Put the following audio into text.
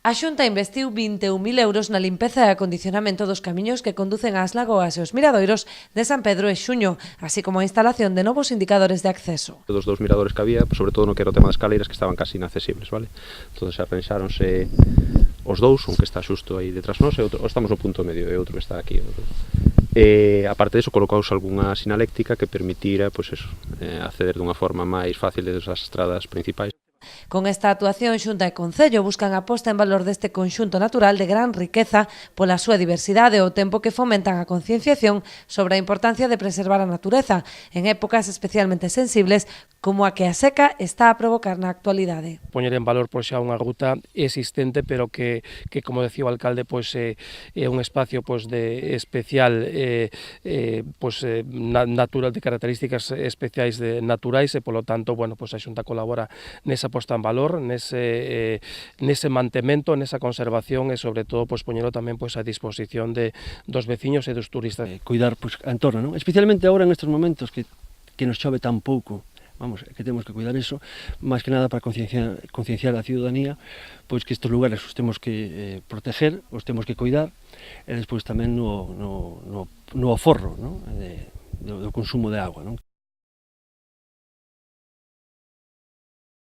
A Xunta investiu 21.000 euros na limpeza e acondicionamento dos camiños que conducen ás lagoas e os miradoiros de San Pedro e Xuño, así como a instalación de novos indicadores de acceso. Dos dous miradores que había, sobre todo no que era o tema das escaleiras, que estaban casi inaccesibles, vale? Entón arranxáronse os dous, un que está xusto aí detrás nos e outro, estamos no punto medio e outro que está aquí. Aparte disso, colocouse algunha sinaléctica que permitira, pois eso, acceder dunha forma máis fácil desde as estradas principais. Con esta actuación, Xunta e Concello buscan a posta en valor deste conxunto natural de gran riqueza pola súa diversidade ao tempo que fomentan a concienciación sobre a importancia de preservar a natureza en épocas especialmente sensibles como a que a seca está a provocar na actualidade. Poñer en valor pois xa unha ruta existente, pero que como decía o alcalde, pois é un espacio pois de especial natural, de características especiais naturais e polo tanto, bueno, pois a Xunta colabora nesa posta en valor, nese mantemento, nesa conservación e sobre todo pois poñelo tamén pois a disposición dos veciños e dos turistas. Cuidar pois a entorno, non? Especialmente agora nestes momentos que nos chove tan pouco. Vamos, que temos que cuidar eso, máis que nada para concienciar a ciudadanía, pois que estes lugares os temos que proteger, os temos que cuidar, e despois tamén no aforro, non? Do consumo de agua, non?